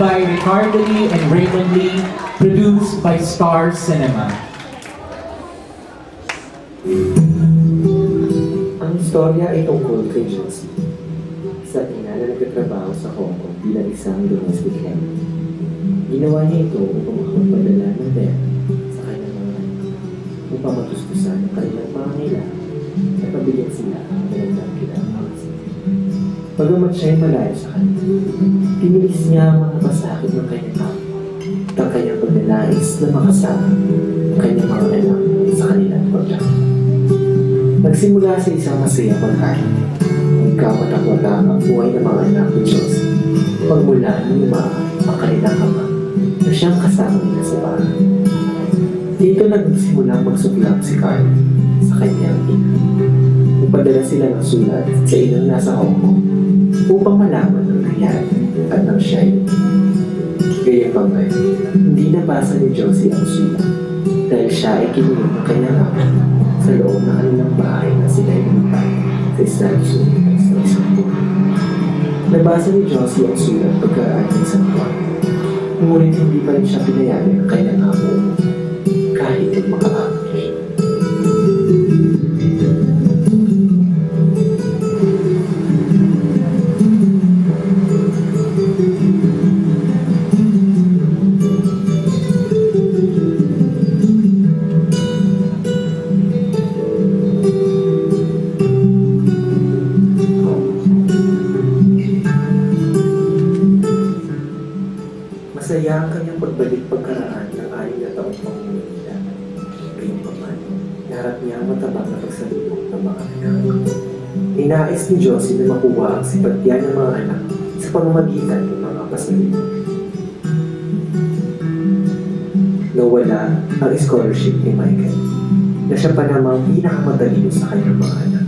by Ricardo Lee and Raymond Lee, produced by Star Cinema. Ang istorya ay tungkol kay Josie, sa ina na nagtatrabaho sa Hong Kong bilang isang domestic helper. Ginawa niya ito upang makapagpadala ng pera sa kanyang mga anak, upang matustusan ang kanilang pangangailangan at pabigyan sila ng magandang kinabukasan. Bagamat siya ay malayo sa kanya, tiniis niya ang mga pasakit ng kanyang kapwa at ang kanyang pagnanais na makasama ang kanyang mga anak sa kanilang pagdaan. Nagsimula sa isang masayang pagkain. Nagkamatang-wala ang buhay ng mga anak ni Josie pagmula nang lumaan ang kanilang ama na siyang kasama nila sa bahay. Dito nagsimulang magsuklam si Carl sa kanyang ina. Nagpadala sila ng sulat sa inang nasa Hong Kong upang malaman ang nangyari at nang siya ay gayapangay. Hindi nabasa ni Josie ang sulat dahil siya ay kinulong ng kanyang ama sa loob ng kanilang bahay na sila ay lumipad sa Estados Unidos ng isang buwan. Nabasa ni Josie ang sulat pagkaraan ng isang buwan. Ngunit hindi pa rin siya pinayagan ng kanyang amo kahit ay makaamot siya. Masaya ang kanyang pagbalik pagkaraan ng 6 na taong pangungulila. Gayunpaman, naharap niya ang matabang na pagsalubong ng mga anak. Ninais ni Josie na makuha ang simpatya ng mga anak sa pamamagitan ng mga pasalubong. Nawala ang scholarship ni Michael na siya pa namang pinakamatalino sa kanyang mga anak.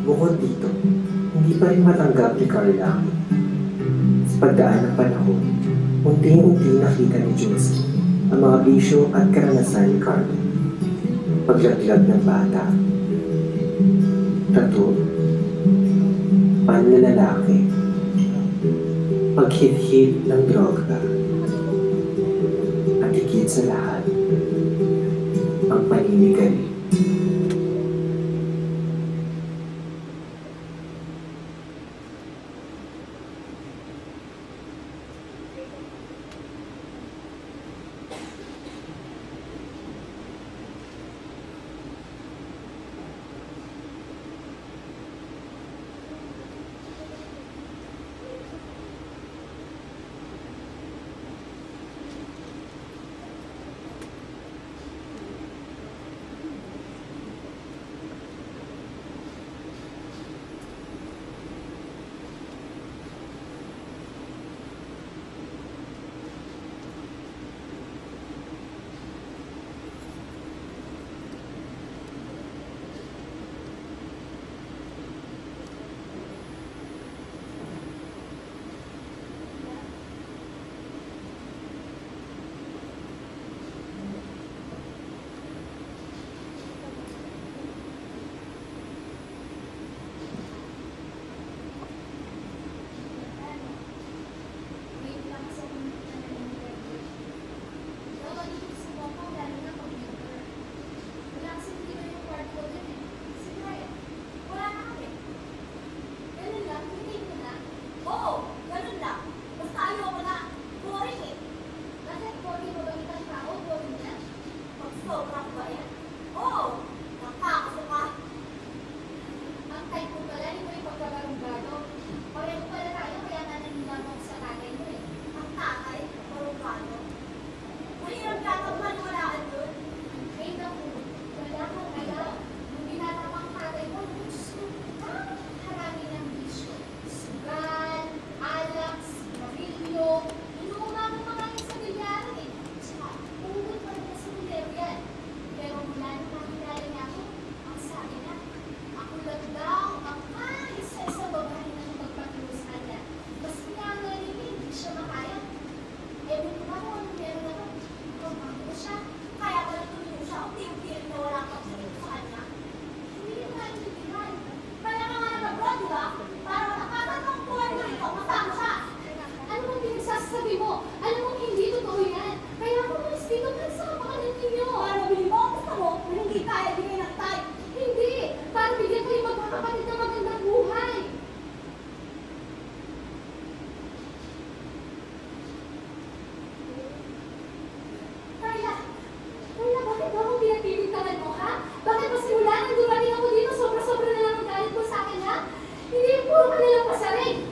Bukod dito, hindi pa rin matanggap ni Carla. Sa pagdaan ng panahon, unti-unti nakita ni Josie ang mga bisyo at karanasan ni Carla. Paglaglag ng bata, tattoo, panlalalaki, paghit-hit ng droga, at higit sa lahat, ang paninigarilyo.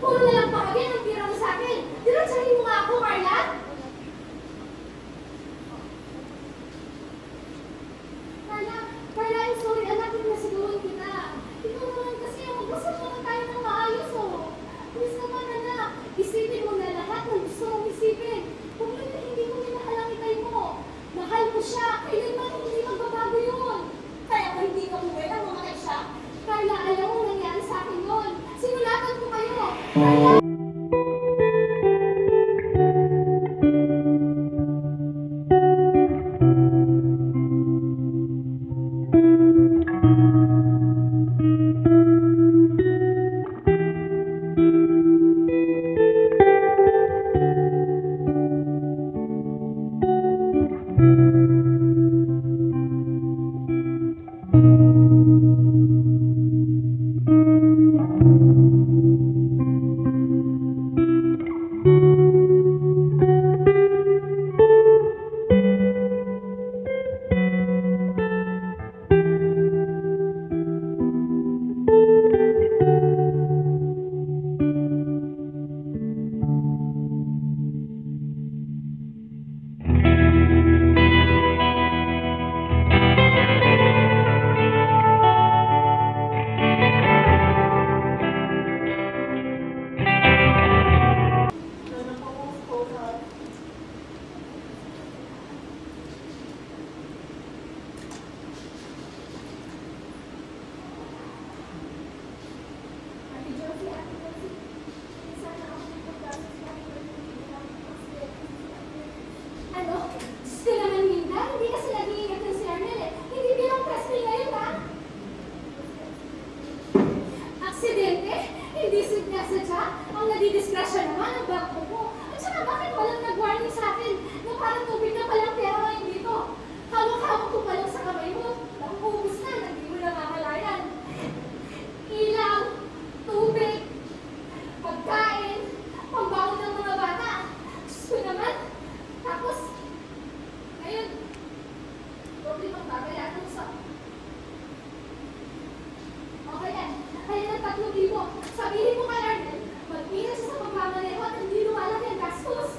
Puro na lang pakagyan ang tira mo sa akin. Diretsahin mo nga ako, Carla. Carla, I'm sorry. Anak, nasigawan kita. Ikaw naman kasi, mag-usap naman tayo ng maayos, oh. Please naman, anak. Isipin mo na lahat ng gusto mong isipin. Kung hindi mo minahal ang itay mo. Mahal mo siya. Kailanman hindi magbabago yun. Kaya kung hindi ka umuwi, ang mamatay siya. Carla, alam mo nangyari sa akin yun. Sinulatan ko kayo. Carla, ano? Diyos ko naman, Minda. Hindi kasi nag-iingat yung si Arnel eh. Hindi bilang press me ngayon, ha? Aksidente? Hindi sadya. Ang nadidisgrasya naman ang bangko ko. At saka bakit walang nag-warning sa akin na parang tubig na palang pera ngayon dito? Hawak-hawak ko pa lang sa kamay mo. Nakuubos na, hindi mo namamalayan. Ilaw, tubig, pagkain, pambaon ng mga bata. Diyos ko naman. Tapos, ngayon, doble pang babayaran sa... Okay yan. Kaya ng 3,000. Sabihin mo kay Arnel, mag-ingat siya sa pagmamaneho at hindi lumalaki ang gastos.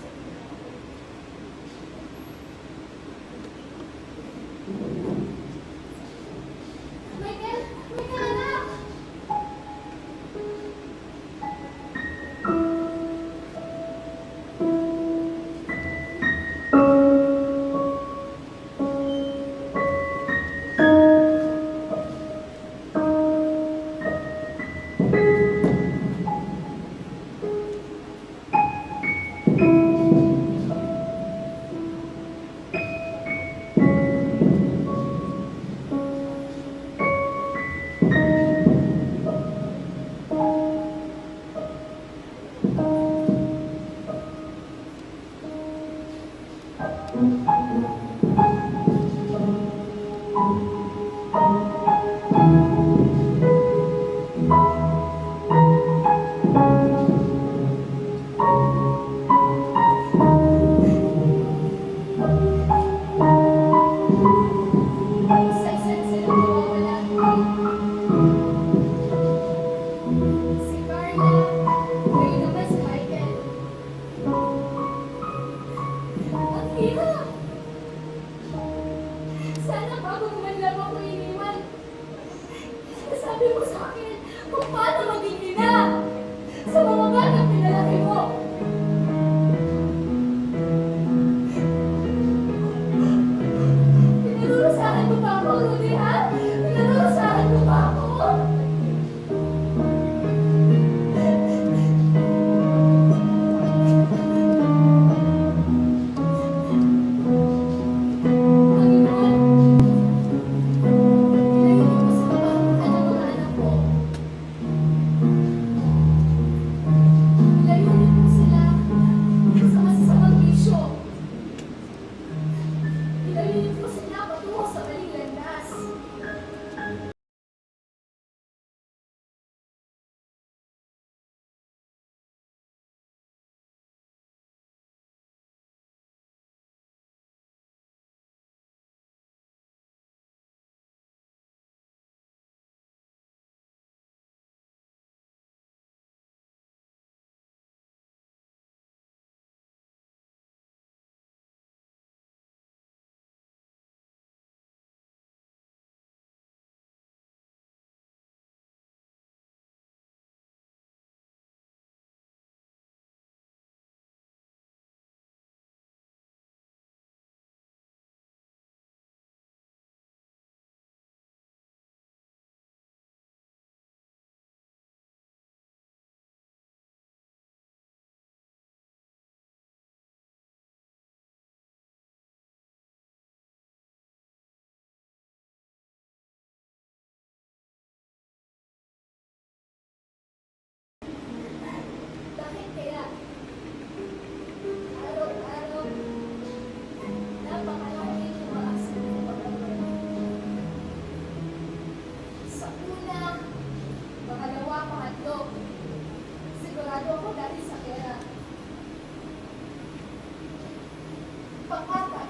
Pang-apat,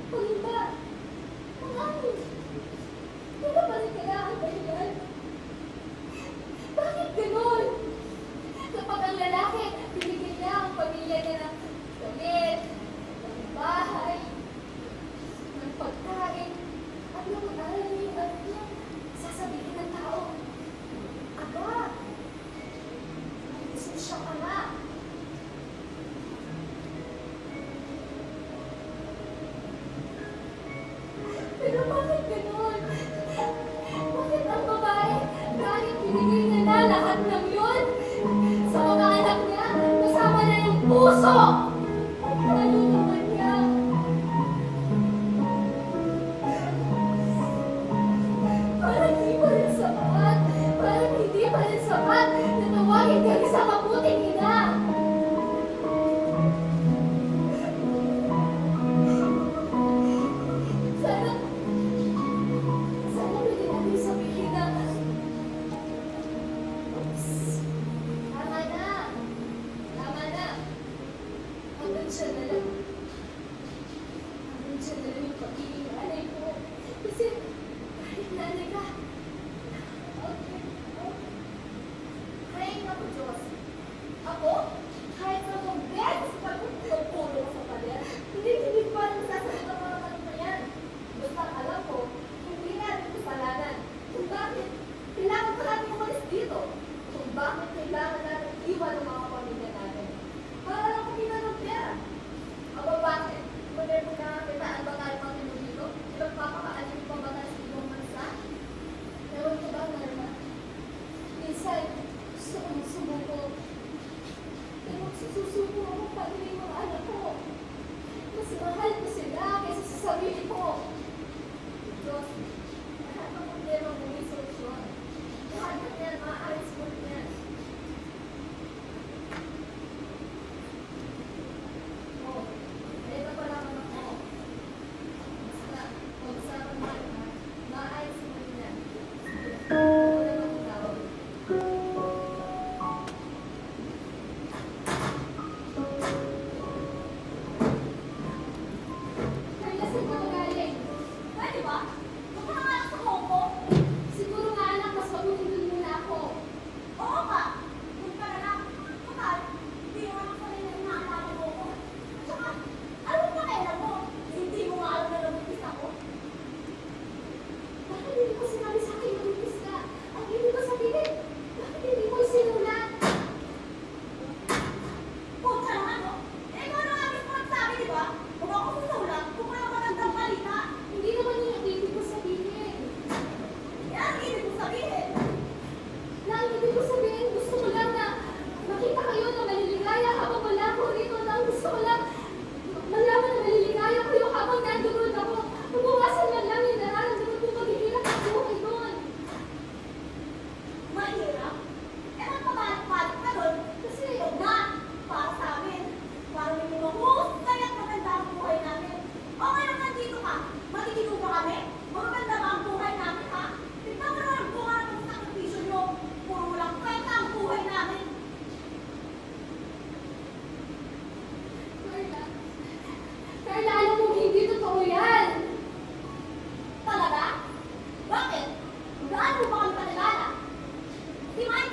pang-lima, pang-anim. Wala pa rin kaya ang dahilan. Bakit ganon? Kapag ang lalaki, binigyan niya ang pamilya niya ng damit, ng bahay, ng pagkain, at ng mag-aral niya yung anak niya, sasabihin ng tao, aba, siya ka na. Pero bakit ganon? Bakit ang babae, dahil binigay niya na lahat ng yun? Sa mga anak niya, kasama na yung puso! Ano naman niya? Parang hindi pa rin sapat. Parang hindi pa rin sapat na tawagin ka sa mabuting ina. Sana pwede natin sabihin na tama na. Tama na. Hanggang siya na lang. Hanggang siya na lang yung pagiging nanay ko. Kasi kahit nanay ka, okay. Praying ako, Diyos. Ako, kahit sa kong beses pagpupulong sa pader, hindi pa rin sasagot ang mga tanong na yan. Basta alam ko, hindi natin kasalanan kung bakit kailangan pa natin umalis dito. Kung bakit kailangan natin iwan ang mga pamilya natin. Para lang kumita ng pera. Aba bakit? Pwede mo nakakitaan ba tayo mga Pinoy dito? Ipagpapakaalin pa ba tayo sa ibang bansa? Ewan ko ba, Narma? Minsan, gusto kong sumuko. Pero susuko ako pag yung mga anak ko. Mas mahal ko sila kaysa sa sarili ko. Diyos, lahat ng problema mo may solusyon. Lahat ng yan, maaaris mo rin yan. Oh, ito pa naman ako. Basta, mag-usapan mo rin ha. Maaaris mo rin yan. Wala bang tawag? Kaya saan ka magaling? Pwede ba? Huwag ka nga sa Hongko. Siguro nga anak, mas mabuting dun muna ako. Oo ka. Doon ka na lang. Kapag, hindi mo naman kami na inaakala mo ko. Tsaka, ano ba kailan mo? Hindi mo nga alam na nabuntis ako. Bakit hindi ko sinabi sa akin nabuntis ka? Ang hindi ko sabihin, bakit hindi mo sinulat? Huwag ka naman, no? Eh, ikaw na nga mismo nagsabi, di ba? Huwag ako susulat kung wala magandang balita. Hindi naman yun ang ibig ko sabihin. Yan ang ibig ko sabihin. Na ang ibig ko sabihin, gusto ko lang na makita kayo na maliligaya habang wala ako rito. Na ang gusto ko lang malaman na maliligaya kayo habang nandoon ako. Mabawasan man lang yung nararamdaman ko maghihirap ang buhay doon. Mahirap. Eh, magpapalit-palit ka doon. Kasi yun na, para sa amin. Para may mahusay at maganda ang buhay namin. O ngayon nandito ka, magiging ba kami? Maganda ba ang buhay namin, ha? Tignan mo naman ang bunga ng sakripisyo nyo. Puro lang kwenta ang buhay namin. Carla, Carla, alam mo hindi totoo yan. Talaga? Bakit? Gaano ba kami kakilala? Si Mike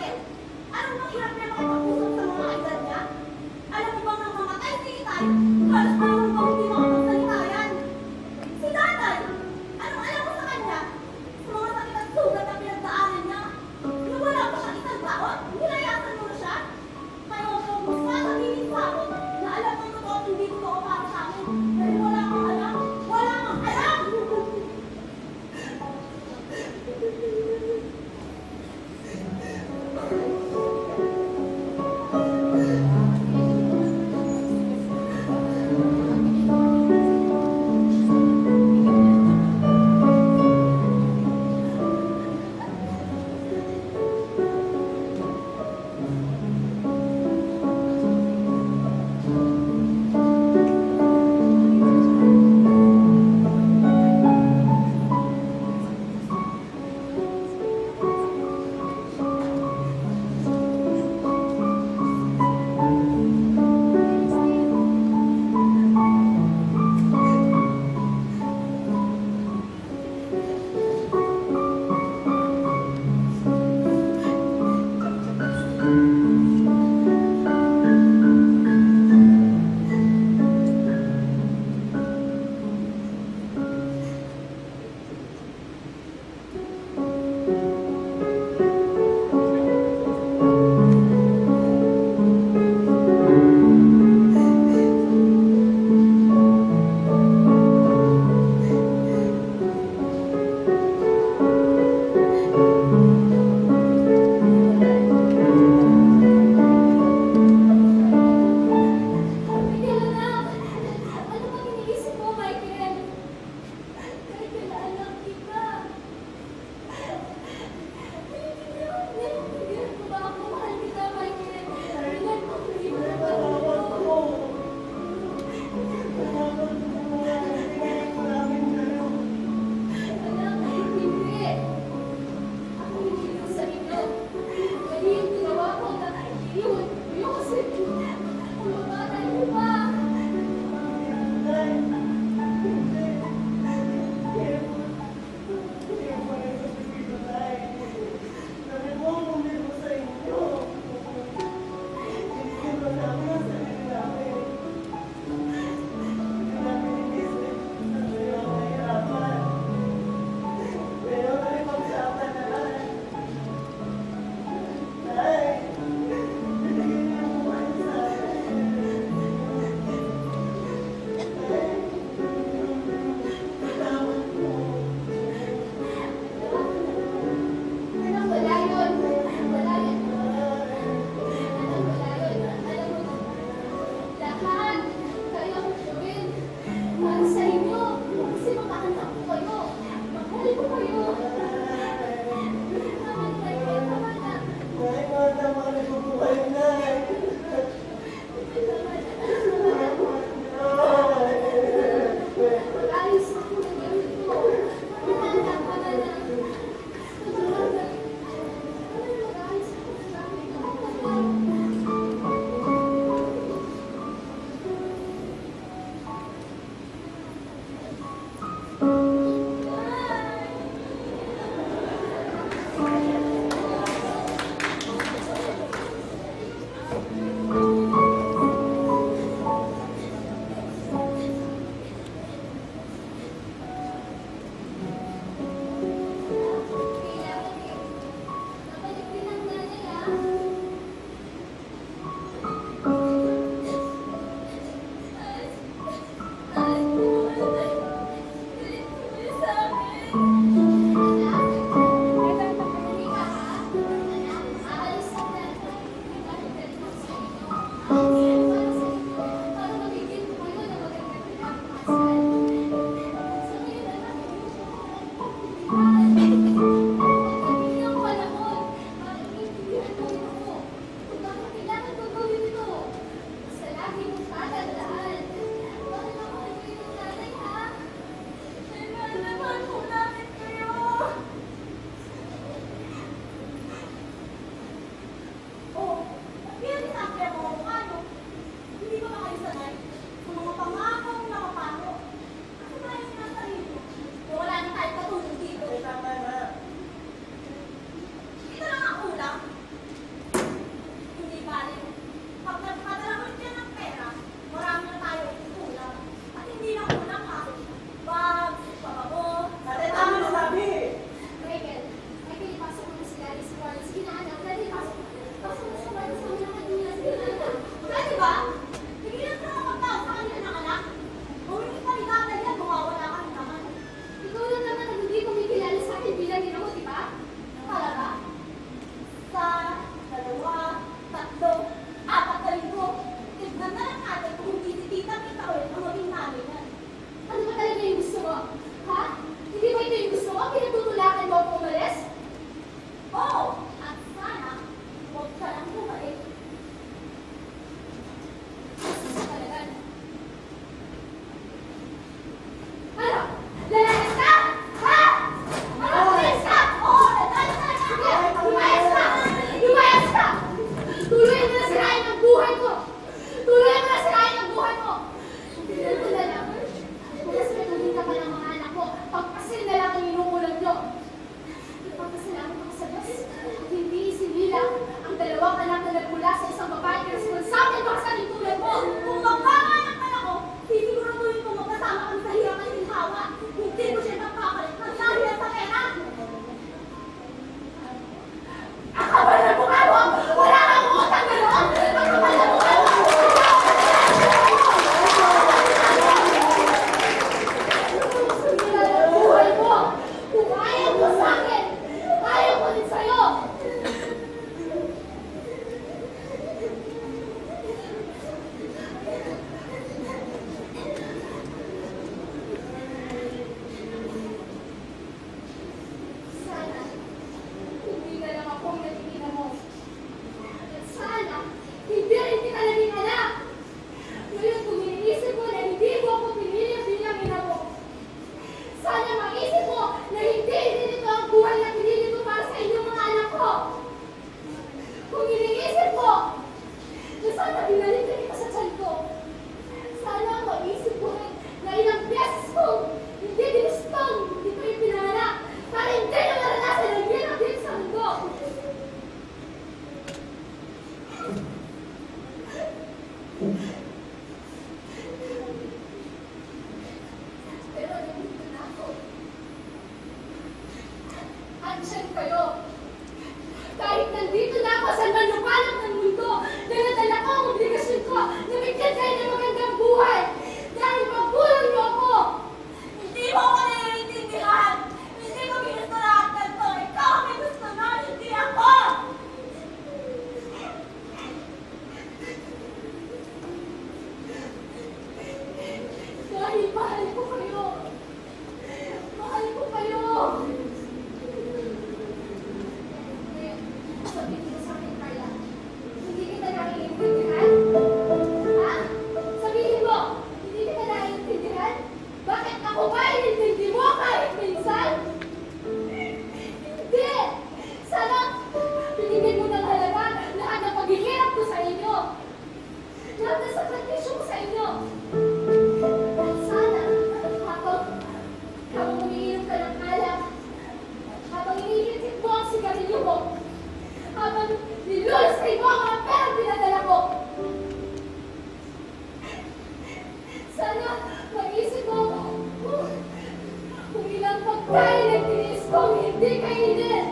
Dahil nagtinis kong hindi kainin.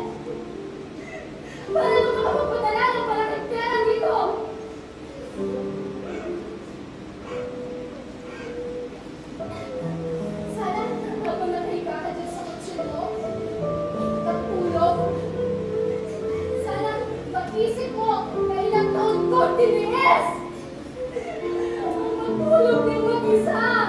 Wala naman ako padala isip mo na ilang taon ko tiniis. Ang matulog din mag-isa.